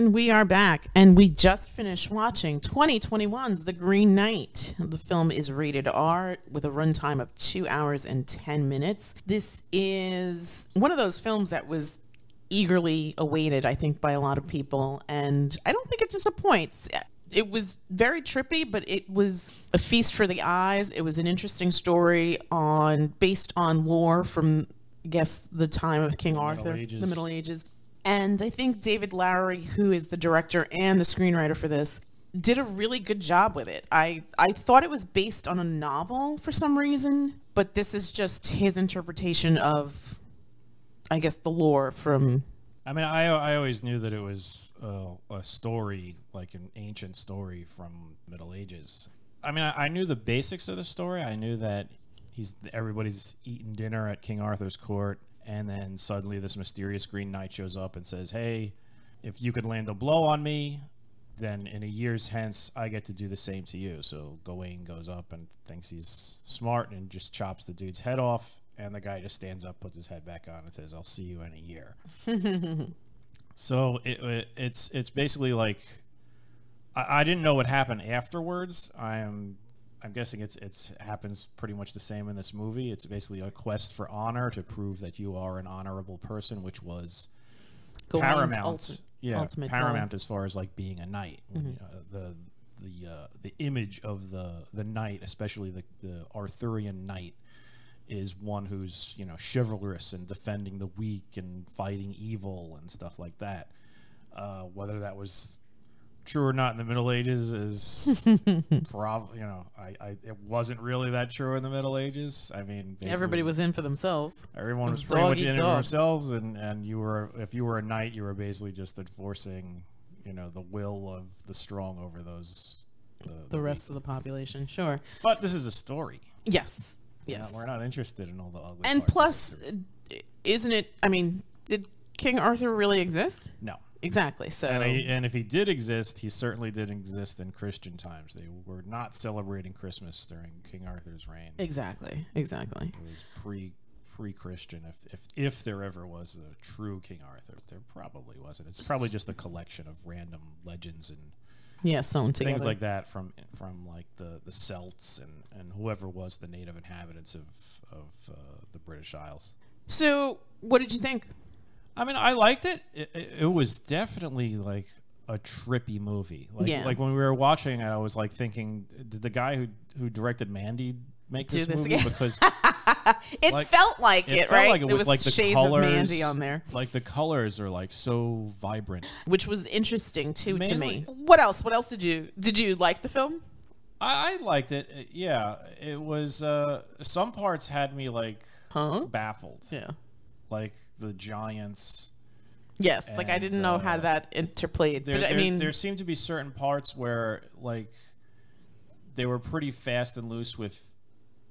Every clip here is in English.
And we are back, and we just finished watching 2021's The Green Knight. The film is rated R with a runtime of 2 hours and 10 minutes. This is one of those films that was eagerly awaited, I think, by a lot of people, and I don't think it disappoints. It was very trippy, but it was a feast for the eyes. It was an interesting story based on lore from, I guess, the time of King Arthur, the Middle Ages. And I think David Lowery, who is the director and the screenwriter for this, did a really good job with it. I thought it was based on a novel for some reason, but this is just his interpretation of, I guess, the lore from... I mean, I always knew that it was a story, like an ancient story from Middle Ages. I mean, I knew the basics of the story. I knew that everybody's eating dinner at King Arthur's court, and then suddenly this mysterious Green Knight shows up and says, hey, if you could land a blow on me, then in a year's hence, I get to do the same to you. So Gawain goes up and thinks he's smart and just chops the dude's head off. And the guy just stands up, puts his head back on, and says, I'll see you in a year. So it's basically like, I didn't know what happened afterwards. I'm guessing it happens pretty much the same in this movie. It's basically a quest for honor to prove that you are an honorable person, which was Gawain's paramount. ultimate Paramount goal. as far as like being a knight. The image of the knight, especially the Arthurian knight, is one who's, you know, chivalrous and defending the weak and fighting evil and stuff like that. Whether that was true or not in the Middle Ages is probably, you know, it wasn't really that true in the Middle Ages. I mean, everybody was in for themselves. Everyone was pretty much in it for themselves, and if you were a knight, you were basically just enforcing, you know, the will of the strong over the rest of the population. Sure, but this is a story. Yes. Yes. We're not interested in all the ugly and parts. plus, isn't it, I mean, did King Arthur really exist? No. Exactly. So, and if he did exist, he certainly did exist in Christian times. They were not celebrating Christmas during King Arthur's reign. Exactly. It was pre-Christian. If there ever was a true King Arthur, there probably wasn't. It's probably just a collection of random legends and sewn together. Things like that from like the Celts and whoever was the native inhabitants of the British Isles. So, what did you think? I mean, I liked it. It was definitely like a trippy movie. Like when we were watching it, I was like thinking, did the guy who directed Mandy make this movie? Because it felt like it, right? Like it was like the shades colors, of Mandy on there. Like the colors are like so vibrant, which was interesting too to me. What else? What else did you like the film? I liked it. Yeah, it was. Some parts had me like baffled. Yeah, like the giants. Yes, like I didn't know how that interplayed. But I mean, there seemed to be certain parts where like they were pretty fast and loose with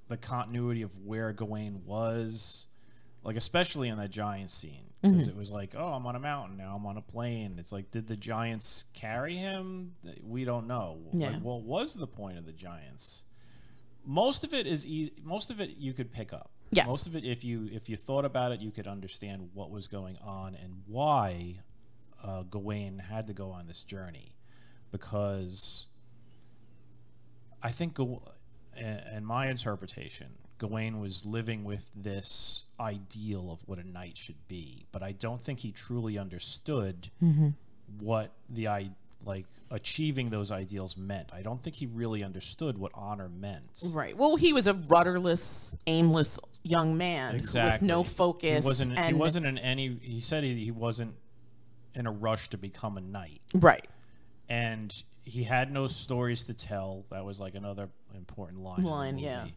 the continuity of where Gawain was, like especially in that giant scene, because it was like, oh, I'm on a mountain now, I'm on a plain. It's like, did the giants carry him? We don't know. Yeah. Like, what was the point of the giants? Most of it is easy. Most of it you could pick up. Yes. Most of it, if you thought about it, you could understand what was going on and why Gawain had to go on this journey, because I think, in my interpretation, Gawain was living with this ideal of what a knight should be, but I don't think he truly understood what like achieving those ideals meant. I don't think he really understood what honor meant. Right. Well, he was a rudderless, aimless young man with no focus. He wasn't in any. He said he wasn't in a rush to become a knight. Right. And he had no stories to tell. That was like another important line. In the movie.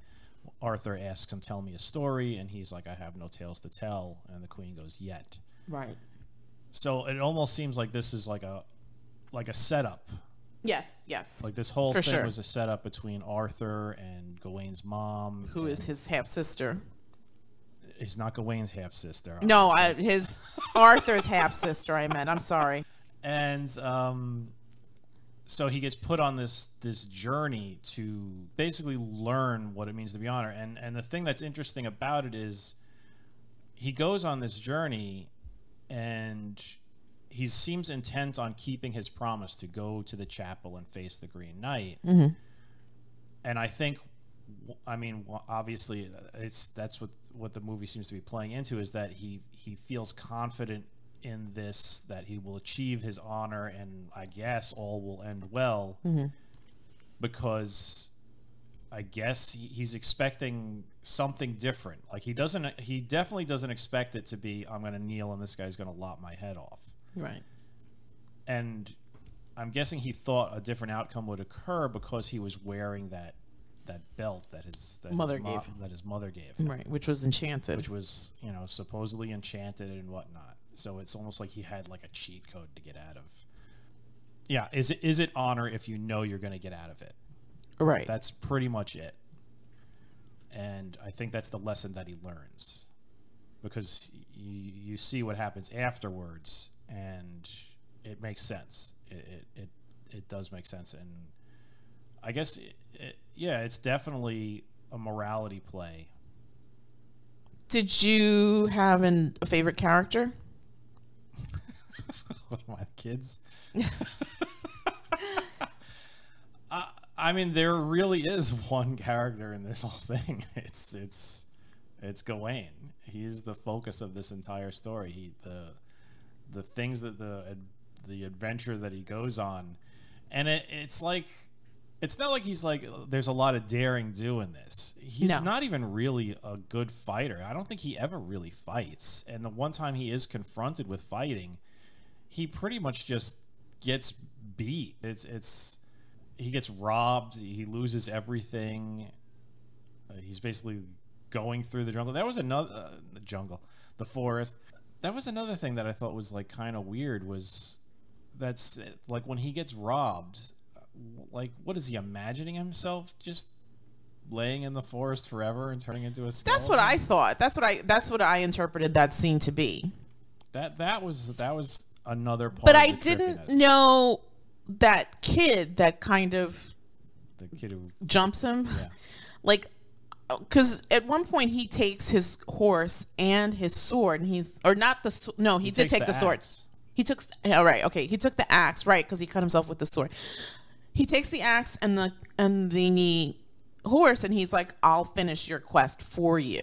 Arthur asks him, "Tell me a story," and he's like, "I have no tales to tell." And the Queen goes, "Yet." Right. So it almost seems like this is like a setup. Yes. Yes. Like this whole thing was a setup between Arthur and Gawain's mom, who is his half sister. He's not Gawain's half sister. No, his Arthur's half sister. I meant. I'm sorry. And so he gets put on this journey to basically learn what it means to be honored. And the thing that's interesting about it is he goes on this journey, and he seems intent on keeping his promise to go to the chapel and face the Green Knight. And I think, I mean, obviously, that's what the movie seems to be playing into, is that he feels confident in this, that he will achieve his honor, and I guess all will end well, because I guess he's expecting something different. Like he definitely doesn't expect it to be, I'm going to kneel and this guy's going to lop my head off. Right. And I'm guessing he thought a different outcome would occur because he was wearing that belt that his mother gave him. Right, which was enchanted. Which was, you know, supposedly enchanted and whatnot. So it's almost like he had like a cheat code to get out of. Yeah, is it honor if you know you're going to get out of it? Right. That's pretty much it. And I think that's the lesson that he learns, because you see what happens afterwards, and it makes sense. It does make sense, and I guess it's definitely a morality play. Did you have a favorite character? What are my kids? I mean, there really is one character in this whole thing. It's Gawain. He's the focus of this entire story. The things that the adventure that he goes on, and it's like, it's not like he's like, there's a lot of daring do in this. He's not even really a good fighter. I don't think he ever really fights. And the one time he is confronted with fighting, he pretty much just gets beat. He gets robbed. He loses everything. He's basically going through the jungle. That was another the forest. That was another thing that I thought was like kind of weird. Was that's like when he gets robbed, like what is he imagining himself just laying in the forest forever and turning into a skeleton? That's what I thought. That's what I interpreted that scene to be. That was another part. But of I the didn't trippiness. know that kid that kind of The kid who jumps him, yeah. like, because at one point he takes his horse and his sword, and he did take the sword. Axe. He took he took the axe, right, because he cut himself with the sword. He takes the axe and the horse, and he's like, I'll finish your quest for you.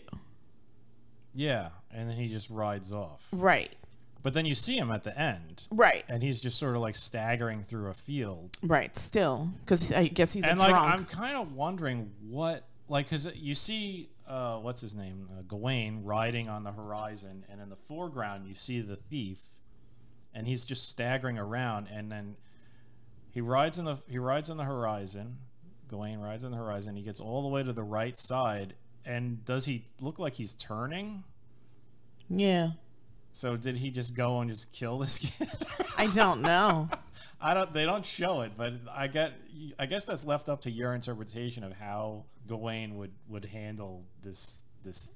Yeah, and then he just rides off. Right. But then you see him at the end. Right. And he's just sort of like staggering through a field. Right, still, because I guess he's and a drunk. I'm kind of wondering what, like, because you see, what's his name, Gawain riding on the horizon, and in the foreground you see the thief, and he's just staggering around, and then he rides on the horizon. Gawain rides on the horizon. He gets all the way to the right side, and does he look like he's turning? Yeah. So did he just go and just kill this kid? I don't know. They don't show it, but I guess that's left up to your interpretation of how Gawain would handle this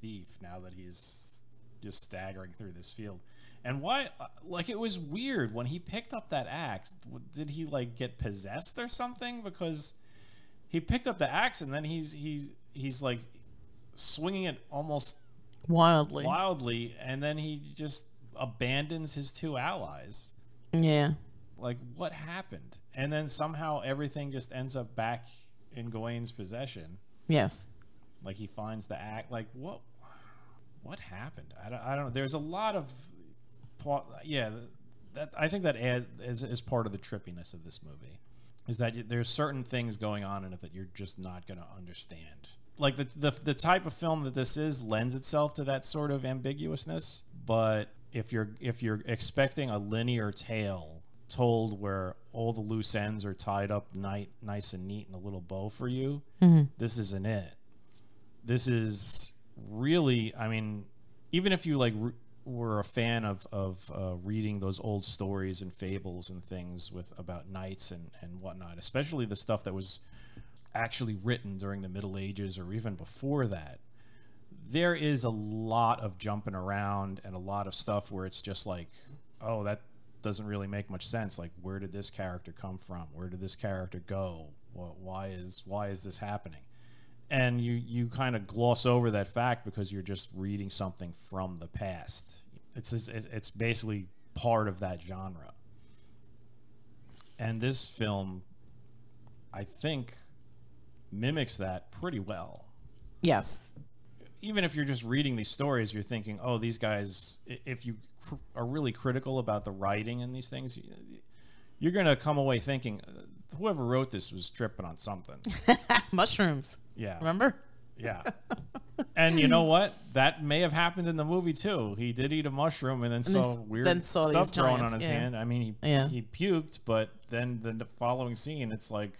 thief now that he's just staggering through this field. And why, like, it was weird when he picked up that axe. Did he like get possessed or something? Because he picked up the axe and then he's like swinging it almost wildly, and then he just abandons his two allies. Yeah. Like, what happened? And then somehow everything just ends up back in Gawain's possession. Yes. Like, he finds the axe. Like, what happened? I don't know. There's a lot of, I think that is part of the trippiness of this movie, is that there's certain things going on in it that you're just not going to understand. Like the type of film that this is lends itself to that sort of ambiguousness, but if you're expecting a linear tale told where all the loose ends are tied up nice and neat in a little bow for you, this isn't it. This is really, I mean, even if you like were a fan of reading those old stories and fables and things about knights and whatnot, especially the stuff that was actually written during the Middle Ages or even before that, there is a lot of jumping around and a lot of stuff where it's just like, oh, that doesn't really make much sense. Like, where did this character come from? Where did this character go? Why is this happening? And you kind of gloss over that fact because you're just reading something from the past. It's basically part of that genre. And this film, I think, mimics that pretty well. Yes. Even if you're just reading these stories, you're thinking, oh, these guys, if you are really critical about the writing in these things, you're going to come away thinking, whoever wrote this was tripping on something. Mushrooms. Yeah. Remember? Yeah. And you know what? That may have happened in the movie too. He did eat a mushroom and then saw weird stuff growing on his hand. I mean, he puked, but then the following scene, it's like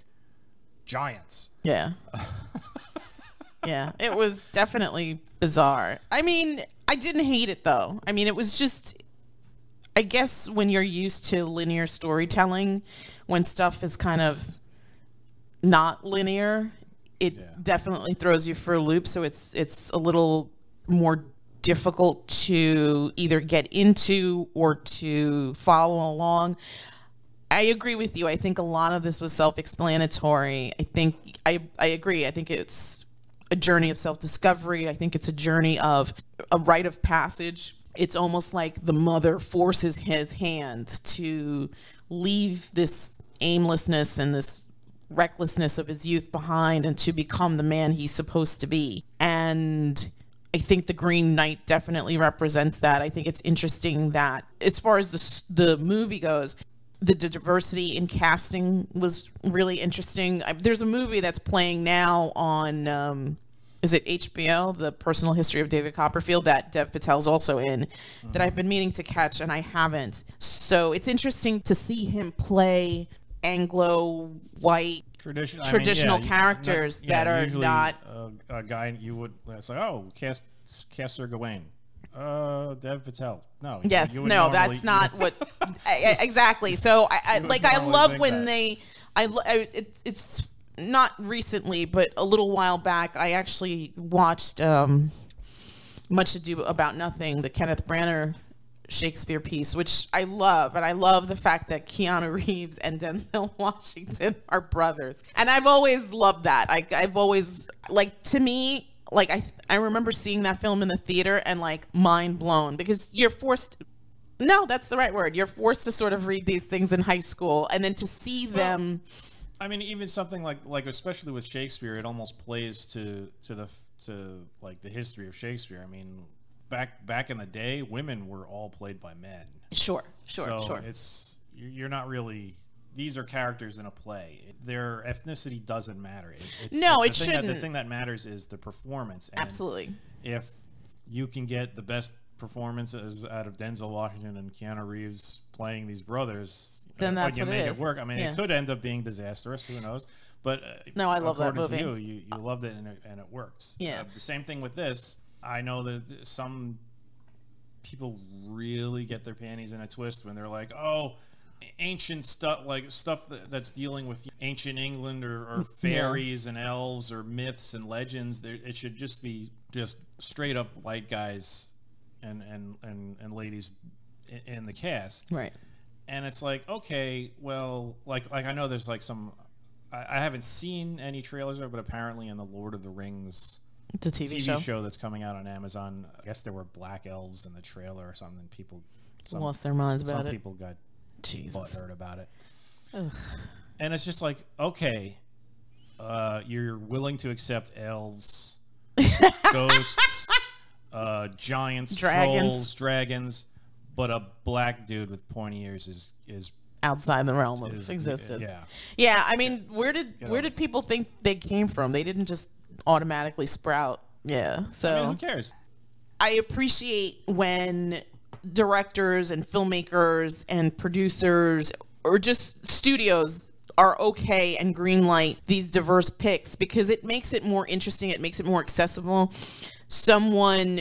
giants. Yeah. Yeah, it was definitely bizarre. I mean, I didn't hate it though. I mean, it was just, I guess when you're used to linear storytelling, when stuff is kind of not linear, it definitely throws you for a loop. So it's a little more difficult to either get into or to follow along. I agree with you. I think a lot of this was self-explanatory. I agree. I think it's a journey of self-discovery. I think it's a journey of a rite of passage. It's almost like the mother forces his hand to leave this aimlessness and this recklessness of his youth behind and to become the man he's supposed to be. And I think The Green Knight definitely represents that. I think it's interesting that as far as the movie goes, the diversity in casting was really interesting. There's a movie that's playing now on, is it HBO? The Personal History of David Copperfield that Dev Patel's also in, that I've been meaning to catch and I haven't. So it's interesting to see him play Anglo-white traditional characters that are not a guy you would say, oh, cast Sir Gawain. Dev Patel. No. Yes, no, that's not what exactly. So I love when it's not recently, but a little while back, I actually watched Much Ado About Nothing, the Kenneth Branagh Shakespeare piece, which I love. And I love the fact that Keanu Reeves and Denzel Washington are brothers. And I've always loved that. I've always, like, to me, like, I remember seeing that film in the theater and, like, mind blown, because you're forced, no, that's the right word. You're forced to sort of read these things in high school, and then to see them. I mean, even something like especially with Shakespeare, it almost plays to like the history of Shakespeare. I mean, back in the day, women were all played by men. Sure. So it's, you're not really, these are characters in a play. Their ethnicity doesn't matter. It shouldn't. The thing that matters is the performance. And absolutely. If you can get the best performances out of Denzel Washington and Keanu Reeves playing these brothers, then that's what it work. I mean, it could end up being disastrous. Who knows? But no, I love that movie. You loved it, and it works. Yeah. The same thing with this. I know that some people really get their panties in a twist when they're like, oh, ancient stuff, like stuff that's dealing with ancient England or fairies and elves or myths and legends. It should just be just straight up white guys and ladies in the cast. Right. And it's like, okay, well, like I know there's like some, I haven't seen any trailers of it, but apparently in the Lord of the Rings, the TV show that's coming out on Amazon, I guess there were black elves in the trailer or something. People lost their minds about it. Some people got butthurt about it. Ugh. And it's just like, okay, you're willing to accept elves, ghosts, giants, trolls, dragons, but a black dude with pointy ears is outside the realm of existence. Yeah. I mean, where did people think they came from? They didn't just automatically sprout. Yeah. So I mean, who cares? I appreciate when directors and filmmakers and producers or just studios are okay and greenlight these diverse picks, because it makes it more interesting. It makes it more accessible. Someone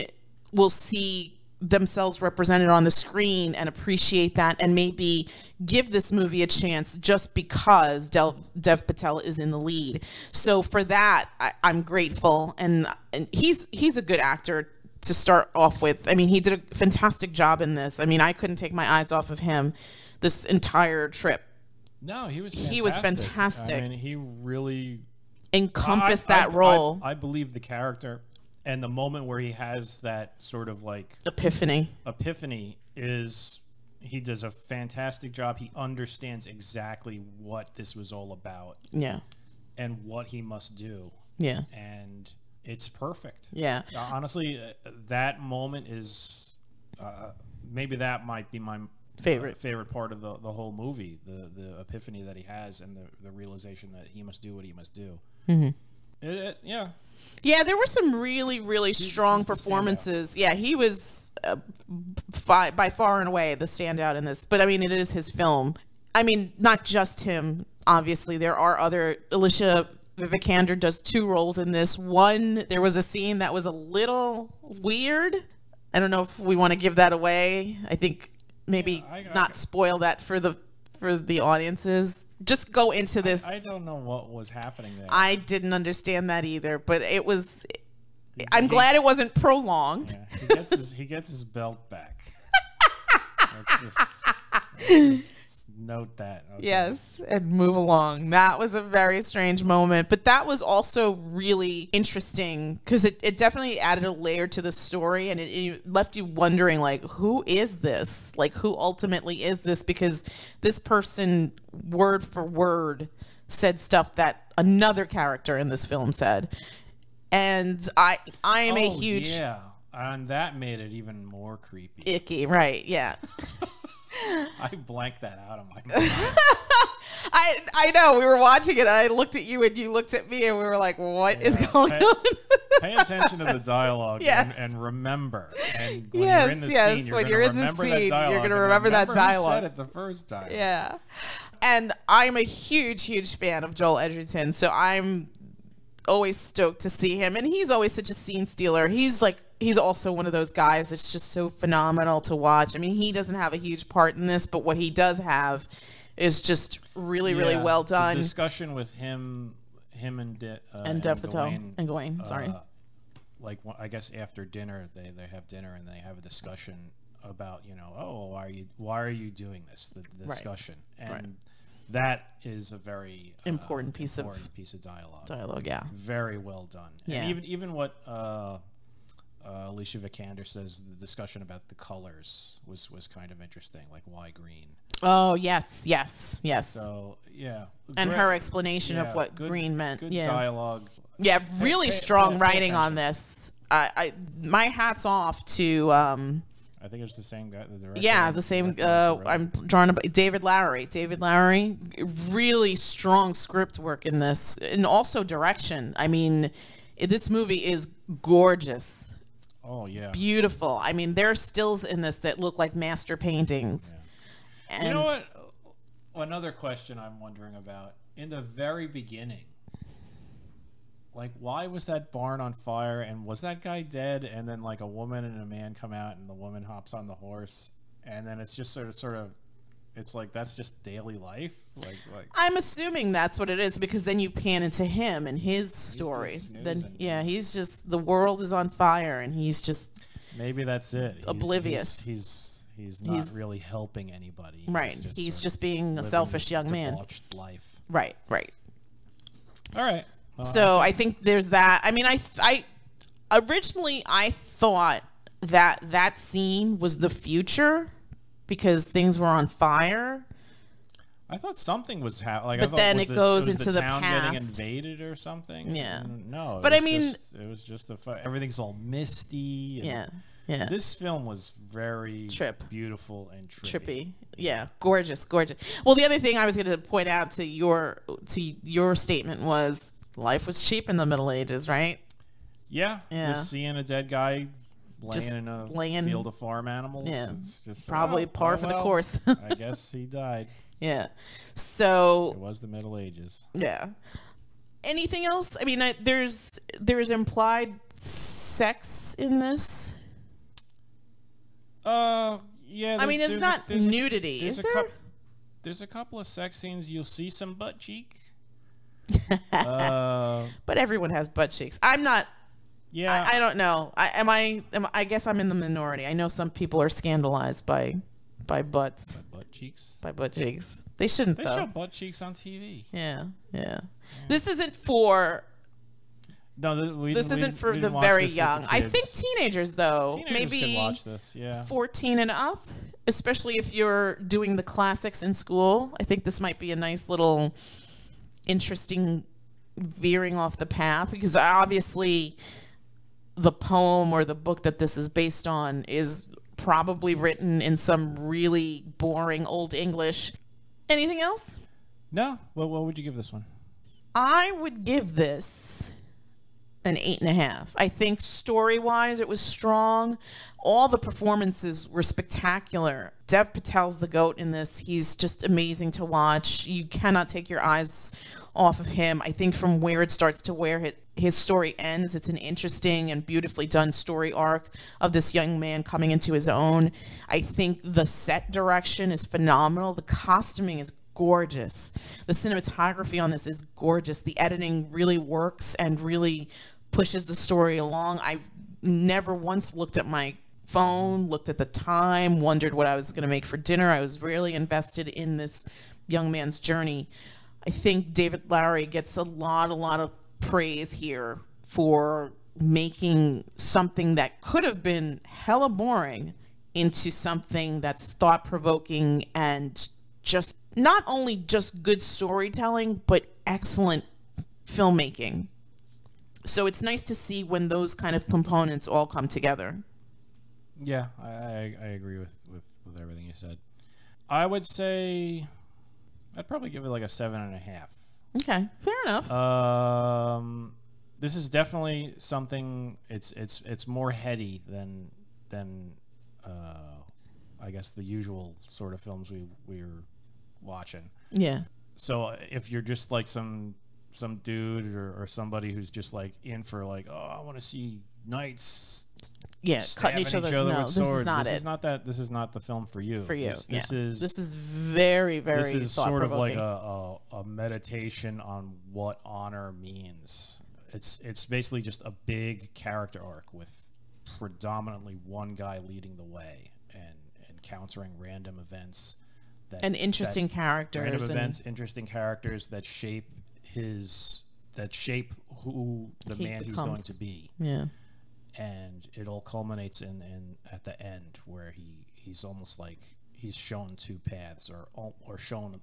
will see themselves represented on the screen and appreciate that, and maybe give this movie a chance just because Dev Patel is in the lead. So for that, I'm grateful, and he's a good actor to start off with. I mean, he did a fantastic job in this. I mean, I couldn't take my eyes off of him this entire trip. No, he was fantastic. He was fantastic. I mean, he really encompassed that role. I believe the character. And the moment where he has that sort of like epiphany is he does a fantastic job. He understands exactly what this was all about. Yeah. And what he must do. Yeah. And it's perfect. Yeah. Honestly, that moment is maybe that might be my favorite part of the whole movie. The epiphany that he has and the realization that he must do what he must do. Mm-hmm. Yeah. Yeah, there were some really, really strong performances. Yeah, he was by far and away the standout in this. But, I mean, it is his film. I mean, not just him. Obviously, there are other... Alicia Vikander does 2 roles in this. One, there was a scene that was a little weird. I don't know if we want to give that away. I think maybe not spoil that for the audiences. Just go into this. I don't know what was happening there. I didn't understand that either, but it was... I'm glad it wasn't prolonged. Yeah, he gets his belt back. Let's just note that. Okay. Yes, and move along. That was a very strange moment, but that was also really interesting because it definitely added a layer to the story, and it left you wondering, like, who is this? Like, who ultimately is this? Because this person, word for word, said stuff that another character in this film said. And I am a huge... yeah, and that made it even more creepy. Icky, right, yeah. I blanked that out of my mind. I know. We were watching it, and I looked at you, and you looked at me, and we were like, what is going on? Pay attention to the dialogue and remember. And when you're in the scene, you're going to remember that dialogue. You said it the first time. Yeah. And I'm a huge, huge fan of Joel Edgerton, so I'm always stoked to see him, and he's always such a scene stealer. He's also one of those guys that's just so phenomenal to watch. I mean, he doesn't have a huge part in this, but what he does have is just really well done. The discussion with him and Dev Patel and Gawain. Sorry. Like, I guess after dinner they have dinner and they have a discussion about, why are you doing this? The discussion and. That is a very important piece of dialogue. Yeah. Very well done. Yeah. And even what Alicia Vikander says, the discussion about the colors was kind of interesting. Like, why green? Oh, yes. So, yeah. And her explanation of what green meant. Good dialogue. Yeah, really strong writing on this. My hat's off to... I think it's the same guy. The director. Yeah, the same. I'm drawing about David Lowery. David Lowery, really strong script work in this, and also direction. I mean, this movie is gorgeous. Oh yeah, beautiful. I mean, there are stills in this that look like master paintings. Yeah. And you know what? Another question I'm wondering about in the very beginning. Like, why was that barn on fire, and was that guy dead? And then, like, a woman and a man come out, and the woman hops on the horse, and then it's just sort of, it's like that's just daily life. Like I'm assuming that's what it is, because then you pan into him and his story. Then he's just, the world is on fire, and he's just maybe that's it. Oblivious. He's not really helping anybody. Right. He's just being a selfish young man. Life. Right. All right. So I think there's that. I mean, I originally I thought that scene was the future because things were on fire. I thought something was happening. But then it goes into the town past. Getting invaded or something. Yeah. No. But I mean, it was just the fire. Everything's all misty. Yeah. This film was very beautiful and trippy. Yeah, gorgeous. Well, the other thing I was going to point out to your statement was life was cheap in the Middle Ages, right? Yeah. Just seeing a dead guy laying in a field of farm animals. Yeah. It's just probably par for the course. I guess he died. Yeah. So it was the Middle Ages. Yeah. Anything else? I mean, there's implied sex in this. Yeah. I mean, it's not nudity, is there? There's a couple of sex scenes. You'll see some butt cheek. But everyone has butt cheeks. I'm not. Yeah. I don't know. I guess I'm in the minority. I know some people are scandalized by butts. By butt cheeks. By butt cheeks. They shouldn't. They show butt cheeks on TV. Yeah. This isn't for. No, this isn't for the very young. I think teenagers, though, teenagers maybe can watch this. Yeah. 14 and up. especially if you're doing the classics in school. I think this might be a nice little interesting veering off the path, because obviously the poem or the book that this is based on is probably written in some really boring Old English. Anything else? No. Well, what would you give this one? I would give this an 8.5. I think story-wise, it was strong. All the performances were spectacular. Dev Patel's the GOAT in this. He's just amazing to watch. You cannot take your eyes off of him. I think from where it starts to where his story ends, it's an interesting and beautifully done story arc of this young man coming into his own. I think the set direction is phenomenal. The costuming is gorgeous. The cinematography on this is gorgeous. The editing really works and really pushes the story along. I've never once looked at my phone, looked at the time, wondered what I was going to make for dinner. I was really invested in this young man's journey. I think David Lowery gets a lot of praise here for making something that could have been hella boring into something that's thought-provoking and just not only just good storytelling, but excellent filmmaking. So it's nice to see when those kind of components all come together. Yeah, I agree with everything you said. I would say I'd probably give it like a 7.5. Okay, fair enough. This is definitely something. It's more heady than I guess the usual sort of films we're watching. Yeah. So if you're just like some dude or somebody who's just like in for like, oh, I want to see knights, cutting each other with swords. This is not it. This is not the film for you. This is very this is sort of like a meditation on what honor means. It's basically just a big character arc with predominantly one guy leading the way and encountering random events interesting characters that shape who the man he's going to be. Yeah. And it all culminates in at the end where he's almost like he's shown two paths or shown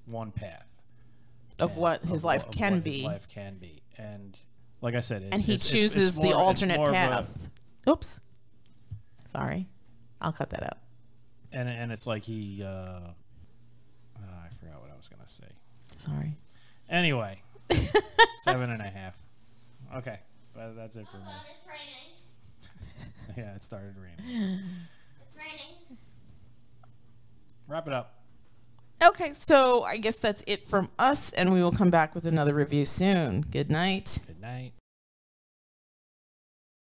one path of what his life can be. And like I said, he chooses the alternate path. Oops. Sorry. I'll cut that out. And it's like I forgot what I was gonna say. Sorry. Anyway, 7.5. Okay, but that's it for me. It's raining. Yeah, it started raining. It's raining. Wrap it up. Okay, so I guess that's it from us, and we will come back with another review soon. Good night. Good night.